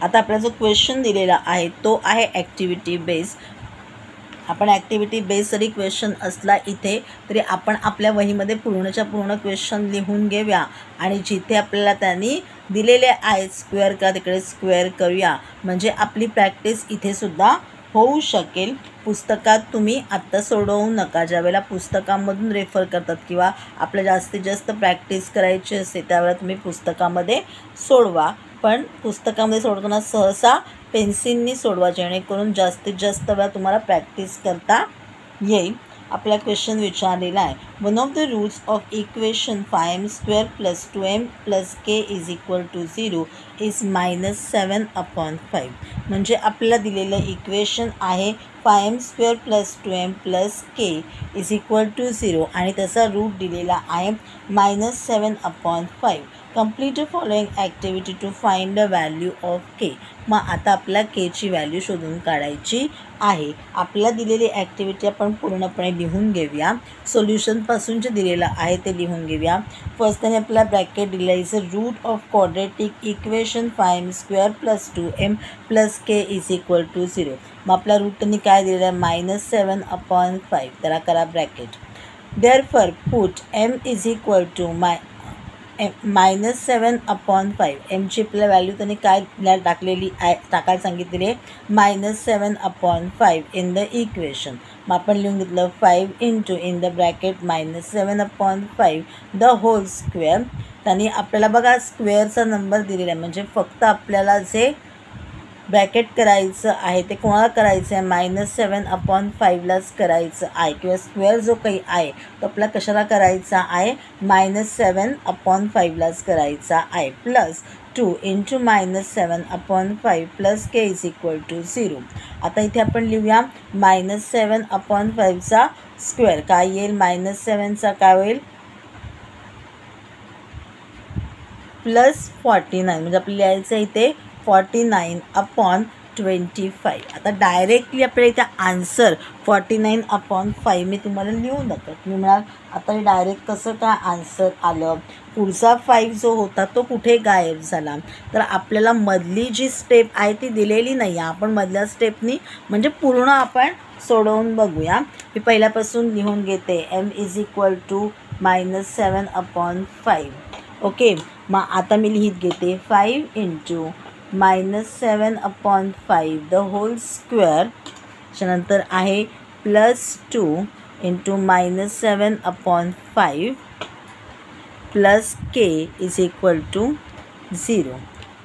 आता आपला जो क्वेश्चन दिलेला आहे तो आहे ॲक्टिव्हिटी बेस. आपण ॲक्टिव्हिटी बेस जरी क्वेश्चन असला इथे तरी आपण आपल्या वहीमध्ये पूर्णच्या पूर्ण क्वेश्चन लिहून घेऊया आणि जिथे आपल्याला त्यांनी दिलेले आहेत स्क्वेअर का तिकडे स्क्वेअर करूया, म्हणजे आपली प्रॅक्टिस इथे सुद्धा होऊ शकेल. पुस्तकात तुम्ही आत्ता सोडवू नका. ज्यावेळेला पुस्तकामधून रेफर करतात किंवा आपल्याला जास्तीत जास्त प्रॅक्टिस करायची असते त्यावेळेला तुम्ही पुस्तकामध्ये सोडवा, पण पुस्तकामध्ये सोडताना सहसा पेन्सिलनी सोडवा जेणेकरून जास्तीत जास्त वेळा तुम्हाला प्रॅक्टिस करता येईल. आपला क्वेश्चन विचारलेला आहे, one of the roots of equation 5m² + 2m + k = 0 is -7/5. म्हणजे आपल्याला दिलेलं इक्वेशन आहे 5m² + 2m + k = 0 आणि त्याचा रूट दिलेला आहे -7/5. Complete the following activity to find the value of k. मग आता आपल्याला केची व्हॅल्यू शोधून काढायची आहे. आपल्याला दिलेली ॲक्टिव्हिटी आपण पूर्णपणे लिहून घेऊया. सोल्युशनपासून जे दिलेलं आहे ते लिहून घेऊया. फर्स्ट त्याने आपला ब्रॅकेट दिला is a root of quadratic equation 5m² + 2m + k = 0. मग आपला रूट त्यांनी काय दिलेला आहे -7/5. त्याला करा ब्रॅकेट. Therefore put m = -7/5. एमची आपल्याला व्हॅल्यू त्यांनी काय टाकलेली आहे टाकायला सांगितलेली आहे -7/5 इन द इक्वेशन. मग आपण लिहून घेतलं 5 × in the bracket -7/5 the whole square. त्यांनी आपल्याला बघा स्क्वेअरचा नंबर दिलेला आहे म्हणजे फक्त आपल्याला जे ब्रॅकेट करायचं आहे ते कोणाला करायचं आहे -7/5लाच करायचं आहे किंवा स्क्वेअर जो काही आहे तो आपला कशाला करायचा आहे -7/5लाच करायचा आहे. Plus 2 × -7/5 + k = 0. आता इथे आपण लिहूया -7/5चा स्क्वेअर काय येईल -7चा काय होईल +49 म्हणजे आपल्याला लिहायचं इथे 49/25. आता डायरेक्टली आपल्याला इथे आन्सर 49/5 मी तुम्हाला लिहून दाखवतो. तुम्ही म्हणाल आता डायरेक्ट कसं काय आन्सर आलं, पुढचा 5 जो होता तो कुठे गायब झाला. तर आपल्याला मधली जी स्टेप आहे ती दिलेली नाही आहे. आपण मधल्या स्टेपनी म्हणजे पूर्ण आपण सोडवून बघूया. मी पहिल्यापासून लिहून घेते m = -7/5. ओके. मग आता मी लिहित घेते 5 × -7/5 द होल स्क्वेअर. त्याच्यानंतर आहे +2 × -7/5 + k = 0.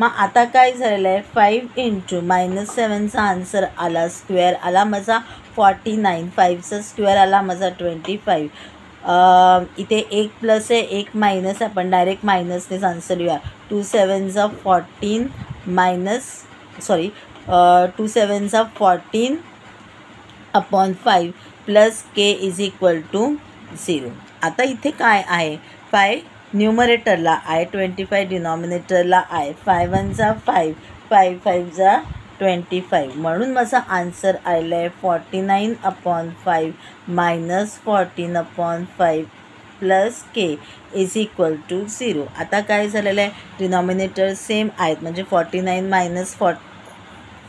मग आता काय झालेलं आहे 5 × -7चा आन्सर आला स्क्वेअर आला माझा 49. 5चा स्क्वेअर आला माझा 25. इथे एक प्लस आहे एक मायनस आहे. आपण डायरेक्ट मायनसनेच आन्सर लिहूया. 2 7 14 2 7 14/5 + k = 0. आता इथे काय आहे 5 न्यूमरेटरला आहे 25 डिनॉमिनेटरला आहे. 5 1 5 5 5 25 म्हणून माझा आन्सर आलेला आहे 49/5 - 14/5 + k = 0. आता काय झालेलं आहे डिनॉमिनेटर सेम आहेत म्हणजे 49 -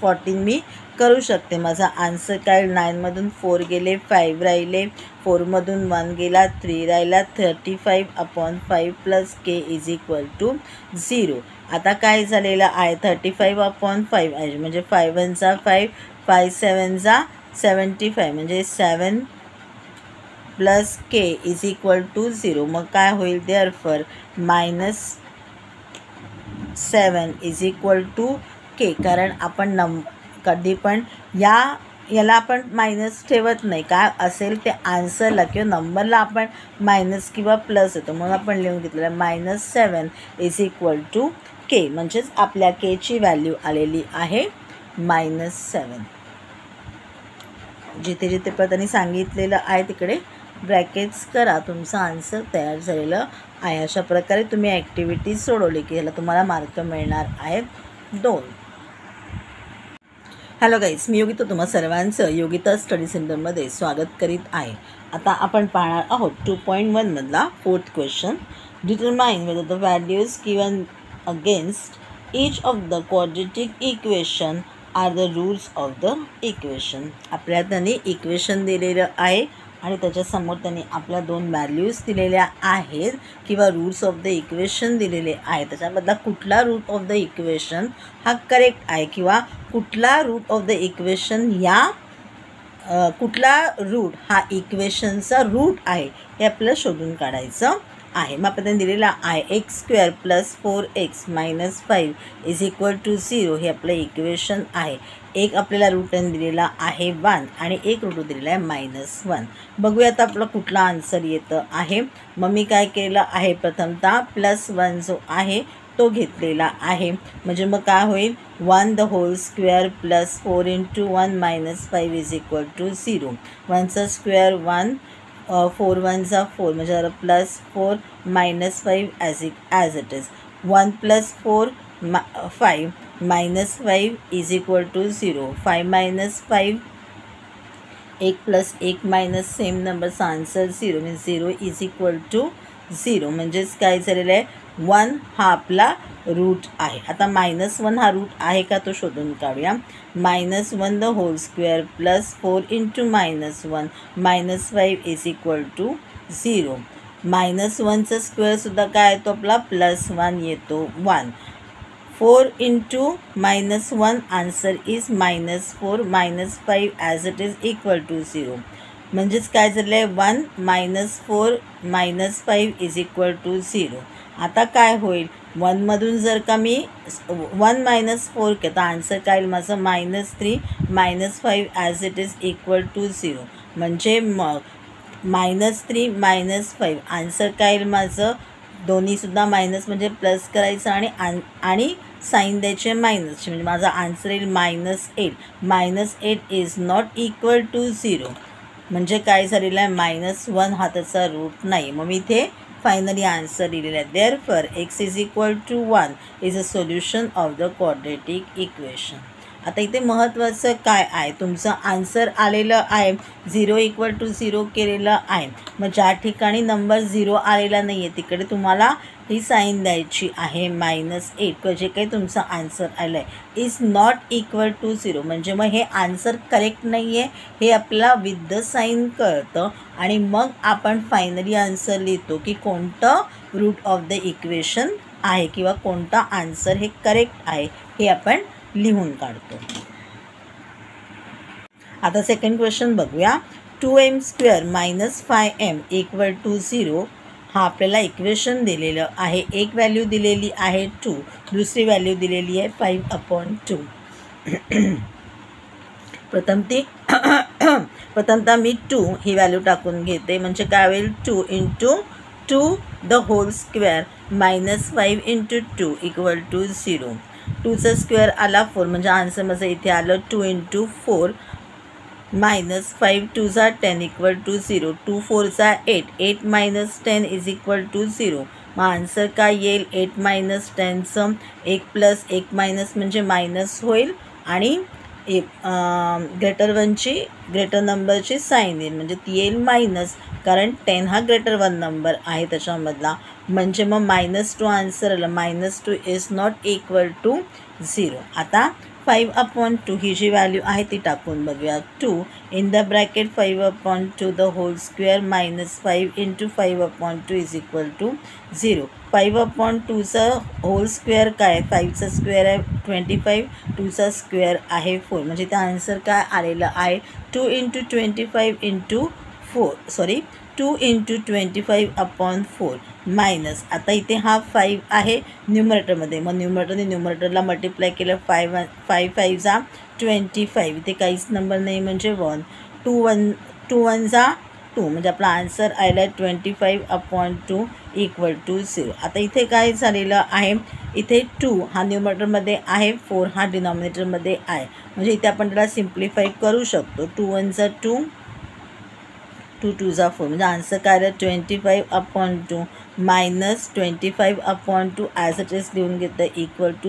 14 मी करू शकते. माझा आन्सर काय 9मधून 4 गेले 5 राहिले 4मधून 1 गेला 3 राहिला 35/5 + k = 0. आता काय झालेलं आहे 35/5 आहे म्हणजे 5 1 5 5 7 75 म्हणजे 7 + k = 0. मग काय होईल देअरफॉर -7 = k. कारण आपण कधी पण याला आपण मायनस ठेवत नाही. काय असेल ते आन्सरला किंवा नंबरला आपण मायनस किंवा प्लस येतो म्हणून आपण लिहून घेतलेलं -7 = k. म्हणजेच आपल्या केची व्हॅल्यू आलेली आहे -7. जिथे जिथे त्यांनी सांगितलेलं आहे तिकडे ब्रॅकेट्स करा. तुमचा आन्सर तयार झालेलं आहे. अशा प्रकारे तुम्ही ॲक्टिव्हिटी सोडवली की ह्याला तुम्हाला मार्क मिळणार आहेत 2. हॅलो गाईज, मी योगिता तुम्हा सर्वांचं योगिता स्टडी सेंटरमध्ये स्वागत करीत आहे. आता आपण पाहणार आहोत 2.1 मधला 4th question. Determine whether the values given against Each of the quadratic equation are the roots of the equation. आपल्याला त्यांनी इक्वेशन दिलेलं आहे आणि त्याच्यासमोर त्यांनी आपल्या दोन व्हॅल्यूज दिलेल्या आहेत किंवा रूट्स ऑफ द इक्वेशन दिलेले आहे. त्याच्यामधला कुठला रूट ऑफ द इक्वेशन हा करेक्ट आहे किंवा कुठला रूट ऑफ द इक्वेशन या कुठला रूट हा इक्वेशनचा रूट आहे हे आपल्याला शोधून काढायचं आहे. मग आपण दिलेला आहे x² + 4x - 5 = 0 हे आपलं इक्वेशन आहे. एक आपल्याला रूट दिलेला आहे 1 आणि एक रूट दिलेला आहे -1. बघूया आता आपला कुठला आन्सर येतं आहे. मग मी काय केलं आहे प्रथमतः +1 जो आहे तो घेतलेला आहे. म्हणजे मग काय होईल 1² + 4 × 1 - 5 = 0. 1चा स्क्वेअर 1 4 1 4 म्हणजे झालं +4 - 5 ॲज इट इज. 1 + 4 5 -5 = 0. 5 - 5 1 + 1 - सेम नंबरचा आन्सर 0 मीन्स 0 = 0. म्हणजेच काय झालेलं आहे 1 हा आपला रूट आहे. आता -1 हा रूट आहे का तो शोधून काढूया. -1² + 4 × -1 -5 = 0. -1चा स्क्वेअरसुद्धा काय येतो आपला +1 येतो 1. 4 × -1 answer is -4 - 5 as it is = 0. म्हणजेच काय झालं आहे 1 - 4 - 5 = 0. आता काय होईल 1मधून जर का मी 1 - 4 केलं तर आन्सर काय येईल माझं -3 - 5 ॲज इट इज = 0. म्हणजे मग -3 - 5 आन्सर काय येईल माझं दोन्हीसुद्धा मायनस म्हणजे प्लस करायचं आणि साईन द्यायचे मायनसचे म्हणजे माझा आन्सर येईल -8. -8 इज नॉट इक्वल टू 0. म्हणजे काय झालेलं आहे -1 हा त्याचा रूट नाही. मग मी इथे फायनली आन्सर दिलेला आहे. Therefore x = 1 is a solution of the quadratic equation. आता इथे महत्त्वाचं काय आहे तुमचं आन्सर आलेलं आहे 0 = 0 केलेलं आहे. मग ज्या ठिकाणी नंबर 0 आलेला नाही आहे तिकडे तुम्हाला ही साईन द्यायची आहे -8. जे काही तुमचं आन्सर आलं आहे इज नॉट इक्वल टू 0 म्हणजे मग हे आन्सर करेक्ट नाही आहे हे आपल्याला विथ द साईन कळतं आणि मग आपण फायनली आन्सर लिहितो की कोणतं रूट ऑफ द इक्वेशन आहे किंवा कोणता आन्सर हे करेक्ट आहे हे आपण लिहून काढतो. आता सेकंड क्वेश्चन बघूया. 2m² - 5m = 0 हा आपल्याला इक्वेशन दिलेलं आहे. एक व्हॅल्यू दिलेली आहे 2 दुसरी व्हॅल्यू दिलेली आहे 5/2. प्रथमतः मी 2 ही व्हॅल्यू टाकून घेते म्हणजे काय होईल 2 × 2 द होल स्क्वेअर -5 × 2 = 0. 2चा स्क्वेअर आला 4 म्हणजे आन्सर माझं इथे आलं 2 × 4 -5 2 10 = 0. 2 4 8 8 - 10 = 0. मग आन्सर काय येईल 8 - 10चं 1 + 1 - म्हणजे मायनस होईल आणि ग्रेटर नंबरची साईन येईल म्हणजे ती येईल मायनस कारण 10 हा >1 नंबर आहे त्याच्यामधला म्हणजे मग -2 आन्सर आलं. -2 इज नॉट इक्वल टू 0. आता 5/2 ही जी व्हॅल्यू आहे ती टाकून बघूया. 2 in the bracket 5/2 the whole square -5 × 5/2 = 0. 5/2चा होल स्क्वेअर काय 5चा स्क्वेअर आहे 25 2चा स्क्वेअर आहे 4 म्हणजे त्या आन्सर काय आलेलं आहे 2 × 25/4 मायनस. आता इथे हा 5 आहे न्यूमरेटरमध्ये मग न्यूमरेटरला मल्टिप्लाय केलं 5 5 25 इथे काहीच नंबर नाही म्हणजे 1 2 1 2 म्हणजे आपला आन्सर आलेला आहे 25/2 = 0. आता इथे काय झालेलं आहे इथे 2 हा न्यूमरेटरमध्ये आहे 4 हा डिनॉमिनेटरमध्ये आहे म्हणजे इथे आपण त्याला सिम्प्लिफाय करू शकतो. 2 1 2 2 2 4 म्हणजे आन्सर काय आलं 25/2 -25/2 ॲज इट इज लिहून घेतं =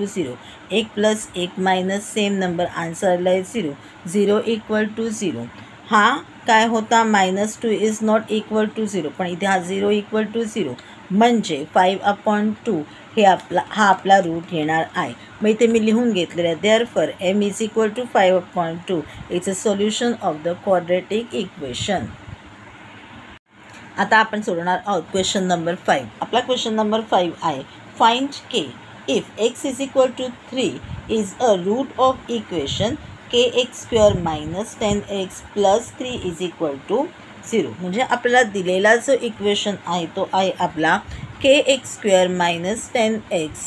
0. 1 + 1 - सेम नंबर आन्सर आला आहे 0 0 = 0. हा काय होता -2 इज नॉट इक्वल टू 0 पण इथे हा 0 = 0 म्हणजे 5/2 हा आपला रूट येणार आहे. मग इथे मी लिहून घेतलेलं आहे, therefore m is equal to 5/2 it's a solution of the quadratic equation. आता आपण सोडवणार आहोत क्वेश्चन नंबर 5. आपला क्वेश्चन नंबर 5 आहे, find k if x is equal to 3 is a root of equation kx² - 10x + 3 is equal to 0. म्हणजे आपल्याला दिलेला जो इक्वेशन आहे तो आहे आपला kx² - 10x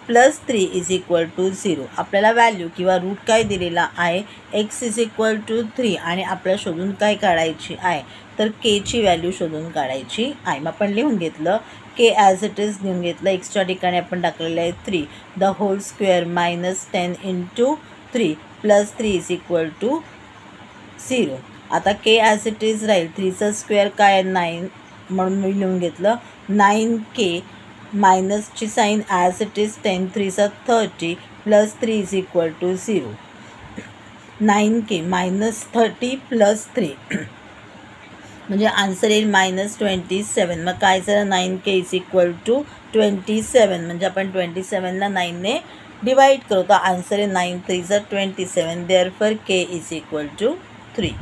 + 3 is equal to 0. आपल्याला व्हॅल्यू किंवा रूट काय दिलेला आहे, x इज इक्वल टू 3 आणि आपल्याला शोधून काय काढायची आहे, तर kची व्हॅल्यू शोधून काढायची आहे. मग आपण लिहून घेतलं, k ॲज इट इज लिहून घेतलं, एक्सच्या ठिकाणी आपण टाकलेलं आहे 3 the whole square - 10 × 3 + 3 is equal to 0. आता k ॲज इट इज राहील, 3चा स्क्वेअर काय आहे 9, म्हणून मी लिहून घेतलं 9k मायनसची sign as it is 10 × 3 = 30 + 3 is equal to 0. 9k - 30 + 3 म्हणजे आन्सर येईल -27. मग काय झालं, 9k इज इक्वल टू 27. म्हणजे आपण 27ला 9ने डिवाईड करू तर आन्सर आहे 9 × 3 = 27. Therefore k is equal to 3.